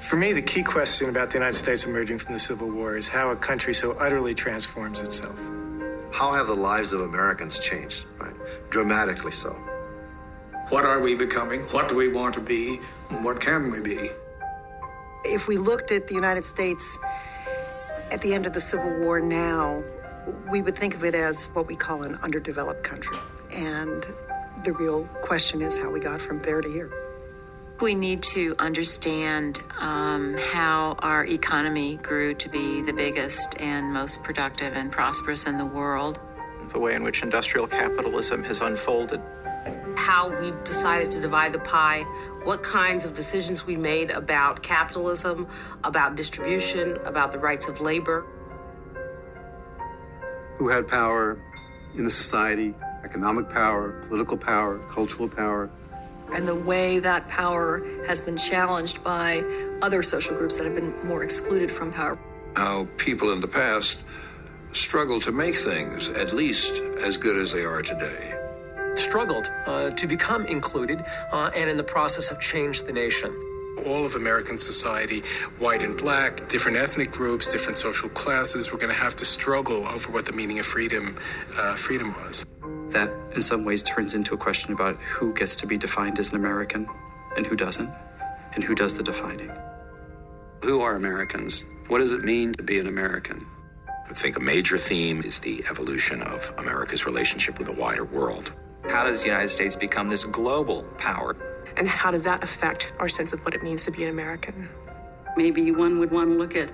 For me, the key question about the United States emerging from the Civil War is how a country so utterly transforms itself. How have the lives of Americans changed, right? Dramatically so. What are we becoming? What do we want to be? What can we be? If we looked at the United States at the end of the Civil War now, we would think of it as what we call an underdeveloped country. And the real question is how we got from there to here. We need to understand how our economy grew to be the biggest and most productive and prosperous in the world. The way in which industrial capitalism has unfolded. How we decided to divide the pie, what kinds of decisions we made about capitalism, about distribution, about the rights of labor. Who had power in the society, economic power, political power, cultural power. And the way that power has been challenged by other social groups that have been more excluded from power. How people in the past struggled to make things at least as good as they are today. Struggled to become included and in the process have changed the nation. All of American society, white and black, different ethnic groups, different social classes, we're going to have to struggle over what the meaning of freedom was. That in some ways turns into a question about who gets to be defined as an American and who doesn't, and who does the defining. Who are Americans? What does it mean to be an American? I think a major theme is the evolution of America's relationship with the wider world. How does the United States become this global power? And how does that affect our sense of what it means to be an American? Maybe one would want to look at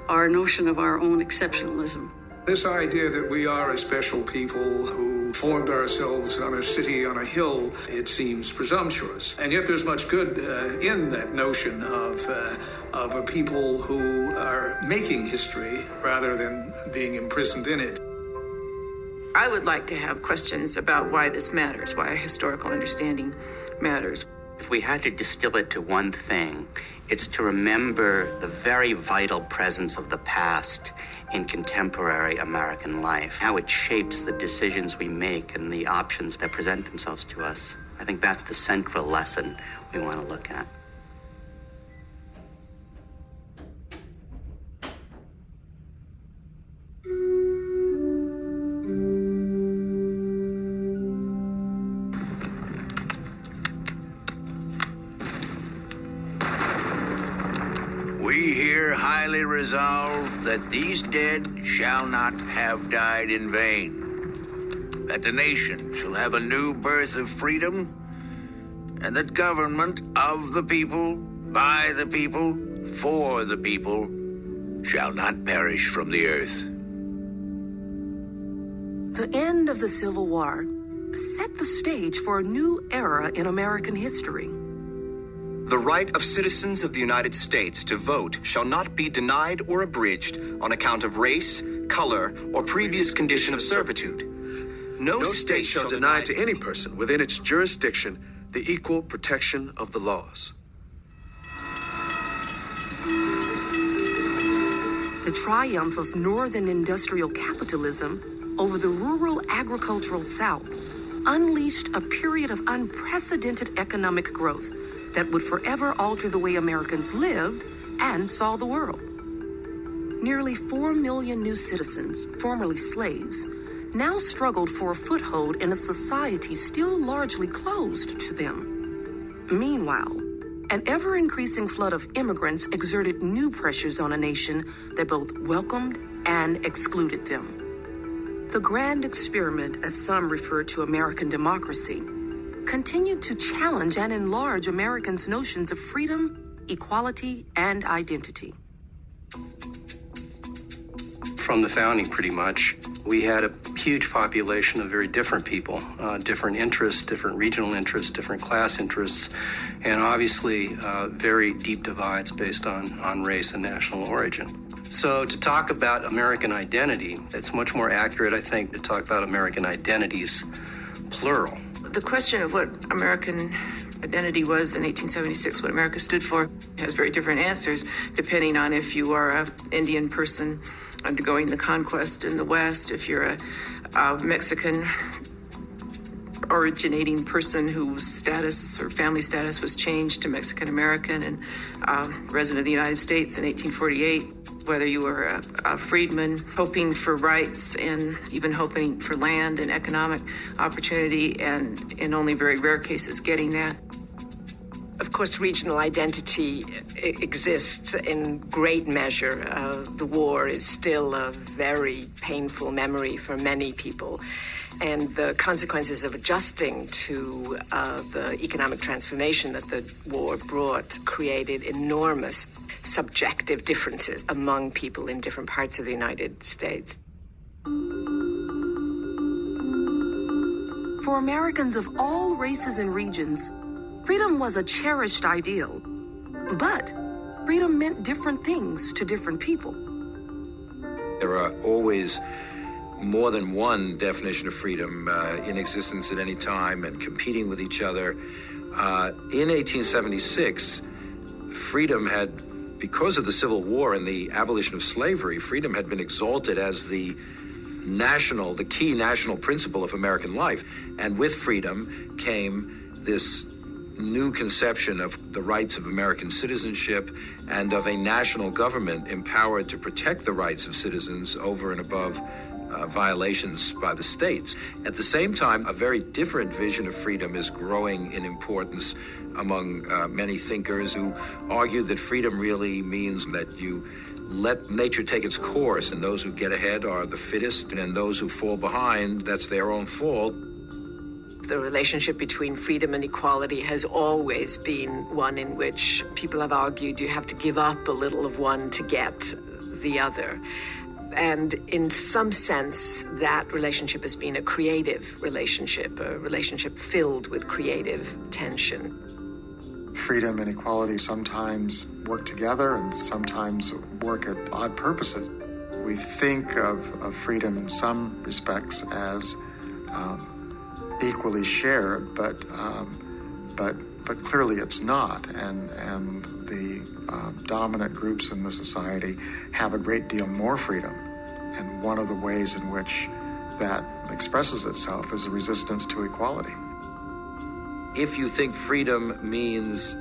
our notion of our own exceptionalism. This idea that we are a special people who formed ourselves on a city on a hill, it seems presumptuous. And yet there's much good in that notion of a people who are making history rather than being imprisoned in it. I would like to have questions about why this matters, why a historical understanding matters. If we had to distill it to one thing, it's to remember the very vital presence of the past in contemporary American life, how it shapes the decisions we make and the options that present themselves to us. I think that's the central lesson we want to look at. Highly resolved that these dead shall not have died in vain, that the nation shall have a new birth of freedom, and that government of the people, by the people, for the people, shall not perish from the earth. The end of the Civil War set the stage for a new era in American history. The right of citizens of the United States to vote shall not be denied or abridged on account of race, color, or previous condition of servitude. No state shall deny to any person within its jurisdiction the equal protection of the laws. The triumph of Northern industrial capitalism over the rural agricultural South unleashed a period of unprecedented economic growth that would forever alter the way Americans lived and saw the world. Nearly 4 million new citizens, formerly slaves, now struggled for a foothold in a society still largely closed to them. Meanwhile, an ever-increasing flood of immigrants exerted new pressures on a nation that both welcomed and excluded them. The grand experiment, as some refer to American democracy, continued to challenge and enlarge Americans' notions of freedom, equality, and identity. From the founding, pretty much, we had a huge population of very different people, different interests, different regional interests, different class interests, and obviously very deep divides based on race and national origin. So to talk about American identity, it's much more accurate, I think, to talk about American identities, plural. The question of what American identity was in 1876, what America stood for, has very different answers depending on if you are an Indian person undergoing the conquest in the West, if you're a Mexican originating person whose status or family status was changed to Mexican American and resident of the United States in 1848, whether you were a freedman hoping for rights and even hoping for land and economic opportunity, and in only very rare cases getting that. Of course, regional identity exists in great measure. The war is still a very painful memory for many people. And the consequences of adjusting to the economic transformation that the war brought created enormous subjective differences among people in different parts of the United States. For Americans of all races and regions, freedom was a cherished ideal, but freedom meant different things to different people. There are always more than one definition of freedom in existence at any time and competing with each other. In 1876, freedom had, because of the Civil War and the abolition of slavery, freedom had been exalted as the key national principle of American life. And with freedom came this new conception of the rights of American citizenship and of a national government empowered to protect the rights of citizens over and above violations by the states. At the same time, a very different vision of freedom is growing in importance among many thinkers who argue that freedom really means that you let nature take its course, and those who get ahead are the fittest, and those who fall behind, that's their own fault. The relationship between freedom and equality has always been one in which people have argued you have to give up a little of one to get the other. And in some sense, that relationship has been a creative relationship, a relationship filled with creative tension. Freedom and equality sometimes work together and sometimes work at odd purposes. We think of freedom in some respects as equally shared, but clearly it's not, and the dominant groups in the society have a great deal more freedom, and one of the ways in which that expresses itself is a resistance to equality. If you think freedom means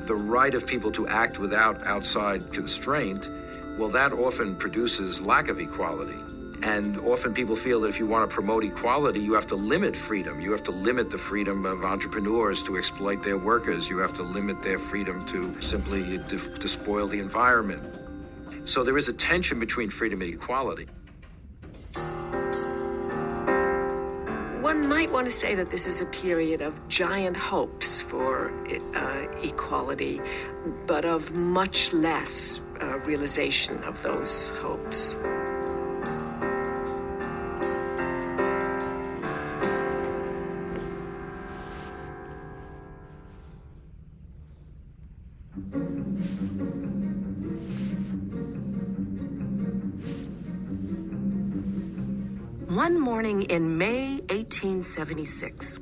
the right of people to act without outside constraint, well, that often produces lack of equality. And often people feel that if you want to promote equality, you have to limit freedom. You have to limit the freedom of entrepreneurs to exploit their workers. You have to limit their freedom to simply despoil the environment. So there is a tension between freedom and equality. One might want to say that this is a period of giant hopes for equality, but of much less realization of those hopes. One morning in May 1876,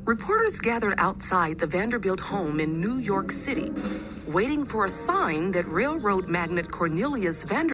reporters gathered outside the Vanderbilt home in New York City, waiting for a sign that railroad magnate Cornelius Vanderbilt